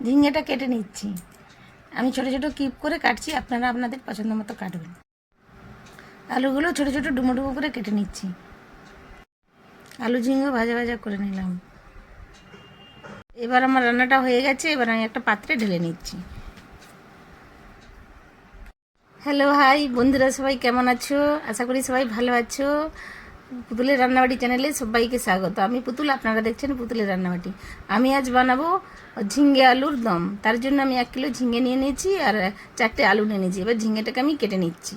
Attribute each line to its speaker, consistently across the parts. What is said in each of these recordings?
Speaker 1: ঝিঙেটা কেটে নিচ্ছি। আমি ছোটো ছোটো কিপ করে কাটছি, আপনারা আপনাদের পছন্দ মতো কাটবেন। আলুগুলো ছোটো ছোটো ডুমো ডুমো করে কেটে নিচ্ছি। আলু ঝিঙে ভাজা ভাজা করে নিলাম। এবার আমার রান্নাটা হয়ে গেছে, এবার আমি একটা পাত্রে ঢেলে নিচ্ছি। হ্যালো হাই বন্ধুরা, সবাই কেমন আছো? আশা করি সবাই ভালো আছো। পুতুলের রান্নাবাটি চ্যানেলে সবাইকে স্বাগত। আমি পুতুল, আপনারা দেখছেন পুতুলের রান্নাবাটি। আমি আজ বানাবো ঝিঙে আলুর দম। তার জন্য আমি 1 কিলো ঝিঙে নিয়ে নিয়েছি আর 4টে আলু নিয়ে নিয়েছি। এবার ঝিঙেটাকে আমি কেটে নিচ্ছি।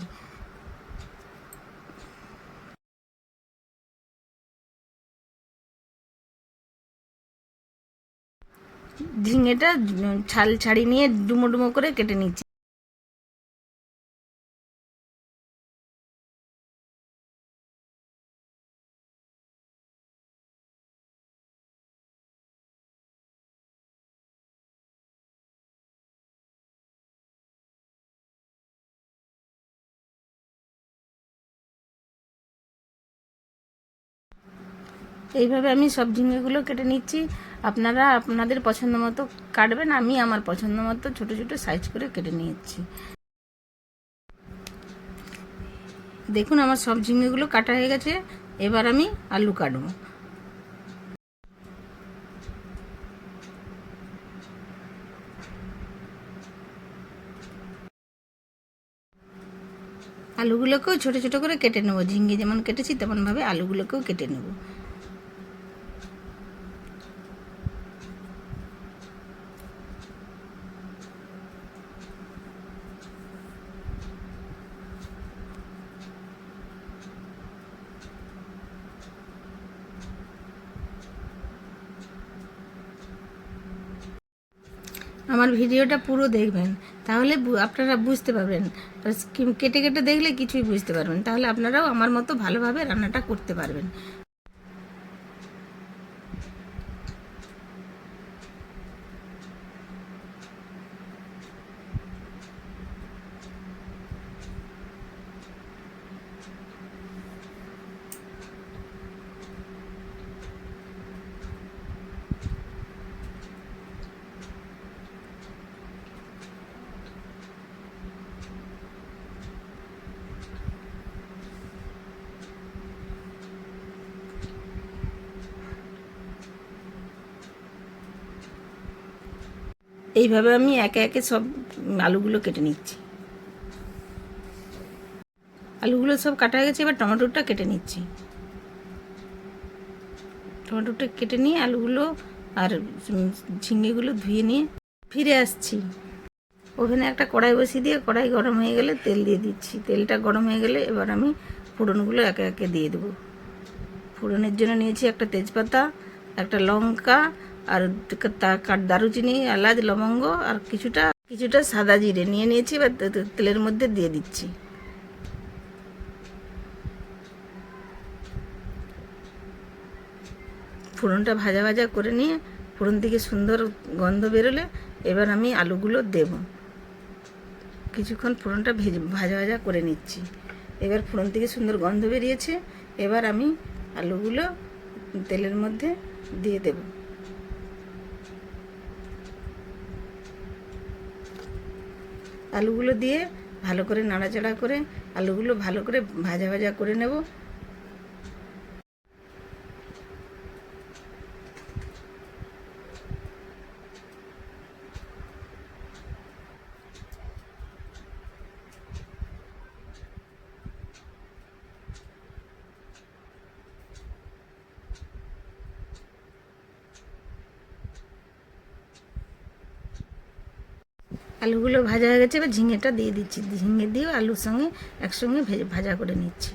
Speaker 1: ঝিঙেটা ছাল ছাড়িয়ে নিয়ে ডুমো ডুমো করে কেটে নিচ্ছি। এইভাবে আমি সব ঝিঙেগুলো কেটে নিচ্ছি। আপনারা আপনাদের পছন্দ মতো কাটবেন, আমি আমার পছন্দ মতো ছোটো ছোটো সাইজ করে কেটে নিয়েছি। দেখুন আমার সব ঝিঙেগুলো কাটা হয়ে গেছে। এবার আমি আলু কাটবো। আলুগুলোকেও ছোটো ছোটো করে কেটে নেবো। ঝিঙে যেমন কেটেছি তেমনভাবে আলুগুলোকেও কেটে নেবো। আমার ভিডিওটা পুরো দেখবেন, তাহলে আপনারা বুঝতে পারবেন। কেটে কেটে দেখলে কিছুই বুঝতে পারবেন, তাহলে আপনারাও আমার মতো ভালোভাবে রান্নাটা করতে পারবেন। এইভাবে আমি একে একে সব আলুগুলো কেটে নিচ্ছি। আলুগুলো সব কাটা হয়ে গেছে। এবার টমেটোটা কেটে নিচ্ছি। টমেটোটা কেটে নিয়ে আলুগুলো আর ঝিঙেগুলো ধুয়ে নিয়ে ফিরে আসছি। ওভেনে একটা কড়াই বসিয়ে দিয়ে কড়াই গরম হয়ে গেলে তেল দিয়ে দিচ্ছি। তেলটা গরম হয়ে গেলে এবার আমি ফোড়নগুলো একে একে দিয়ে দেবো। ফোড়নের জন্য নিয়েছি একটা তেজপাতা, একটা লঙ্কা আর দারুচিনি, এলাচ, লবঙ্গ আর কিছুটা কিছুটা সাদা জিরে নিয়ে নিয়েছি। এবার তেলের মধ্যে দিয়ে দিচ্ছি। ফোড়নটা ভাজা ভাজা করে নিয়ে ফোড়ন থেকে সুন্দর গন্ধ বেরোলে এবার আমি আলুগুলো দেব। কিছুক্ষণ ফোড়নটা ভাজা ভাজা করে নিচ্ছি। এবার ফোড়ন থেকে সুন্দর গন্ধ বেরিয়েছে। এবার আমি আলুগুলো তেলের মধ্যে দিয়ে দেব। আলুগুলো দিয়ে ভালো করে নাড়াচাড়া করে আলুগুলো ভালো করে ভাজা ভাজা করে নেব। আলুগুলো ভাজা হয়ে গেছে। এবার ঝিঙেটা দিয়ে দিচ্ছি। ঝিঙে দিয়ে আলুর সঙ্গে একসঙ্গে ভাজা করে নিচ্ছি।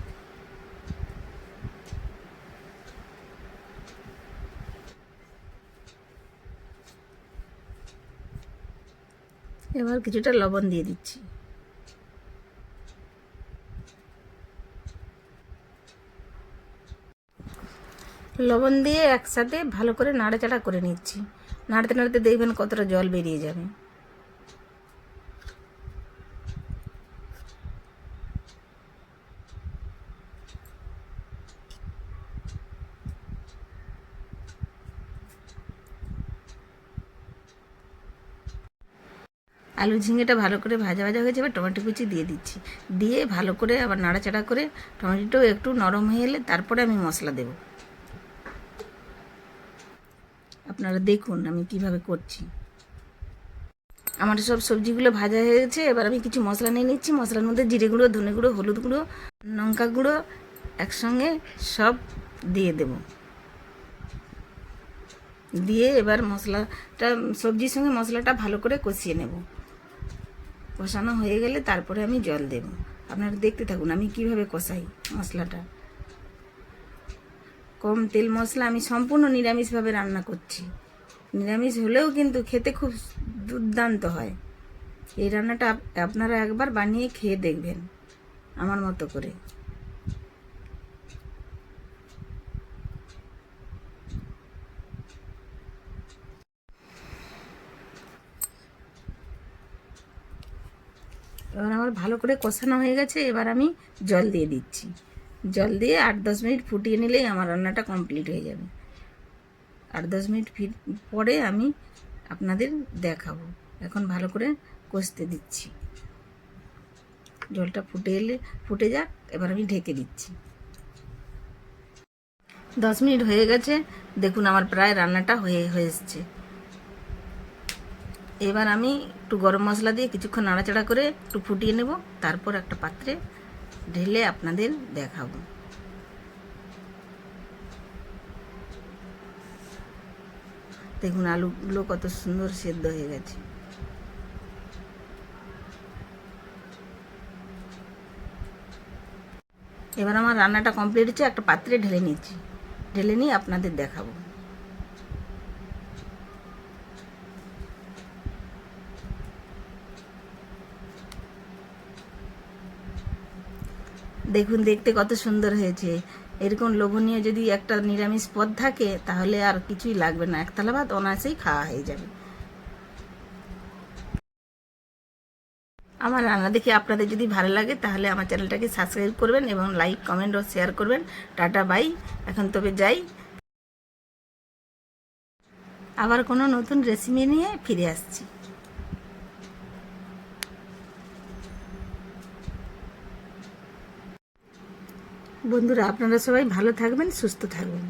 Speaker 1: এবার কিছুটা লবণ দিয়ে দিচ্ছি। লবণ দিয়ে একসাথে ভালো করে নাড়াচাড়া করে নিচ্ছি। নাড়তে নাড়তে দেখবেন কতটা জল বেরিয়ে যাবে। আলু ঝিঙেটা ভালো করে ভাজা ভাজা হয়ে যাবে, টমেটো কুচি দিয়ে দিচ্ছি, দিয়ে ভালো করে আবার নাড়াচাড়া করে টমেটোটাও একটু নরম হয়ে এলে তারপরে আমি মশলা দেব। আপনারা দেখুন আমি কিভাবে করছি। আমার সব সবজিগুলো ভাজা হয়ে গেছে, এবার আমি কিছু মশলা নিয়ে নিচ্ছি। মশলার মধ্যে জিরে গুঁড়ো, ধনে গুঁড়ো, হলুদ গুঁড়ো, লঙ্কা গুঁড়ো একসঙ্গে সব দিয়ে দেব। দিয়ে এবার মশলাটা সবজির সঙ্গে মশলাটা ভালো করে কষিয়ে নেব। কষানো হয়ে গেলে তারপরে আমি জল দেব। আপনারা দেখতে থাকুন আমি কিভাবে কষাই মশলাটা। কম তেল মশলা, আমি সম্পূর্ণ নিরামিষভাবে রান্না করছি। নিরামিষ হলেও কিন্তু খেতে খুব দুর্দান্ত হয়। এই রান্নাটা আপনারা একবার বানিয়ে খেয়ে দেখবেন আমার মতো করে। এবার আমার ভালো করে কষানো হয়ে গেছে, এবার আমি জল দিয়ে দিচ্ছি। জল দিয়ে 8-10 মিনিট ফুটিয়ে নিলেই আমার রান্নাটা কমপ্লিট হয়ে যাবে। 8-10 মিনিট পরে আমি আপনাদের দেখাবো। এখন ভালো করে কষতে দিচ্ছি। জলটা ফুটে যাক, এবার আমি ঢেকে দিচ্ছি। 10 মিনিট হয়ে গেছে, দেখুন আমার প্রায় রান্নাটা হয়ে এসছে। এবার আমি একটু গরম মশলা দিয়ে কিছুক্ষণ নাড়াচাড়া করে একটু ফুটিয়ে নেব, তারপর একটা পাত্রে ঢেলে আপনাদের দেখাবো। দেখুন আলুগুলো কত সুন্দর সেদ্ধ হয়ে গেছে। এবার আমার রান্নাটা কমপ্লিট হচ্ছে, একটা পাত্রে ঢেলে নিচ্ছি। ঢেলে নিয়ে আপনাদের দেখাবো। দেখুন দেখতে কত সুন্দর হয়েছে। এরকম লোভনীয় যদি একটা নিরামিষ পদ থাকে তাহলে আর কিছুই লাগবে না, এক থালা ভাত অনায়াসেই খাওয়া হয়ে যাবে। আমার রান্না দেখে আপনাদের যদি ভালো লাগে তাহলে আমার চ্যানেলটাকে সাবস্ক্রাইব করবেন এবং লাইক, কমেন্ট ও শেয়ার করবেন। টাটা বাই, এখন তবে যাই, আবার কোনো নতুন রেসিপি নিয়ে ফিরে আসছি। বন্ধুরা আপনারা সবাই ভালো থাকবেন, সুস্থ থাকবেন।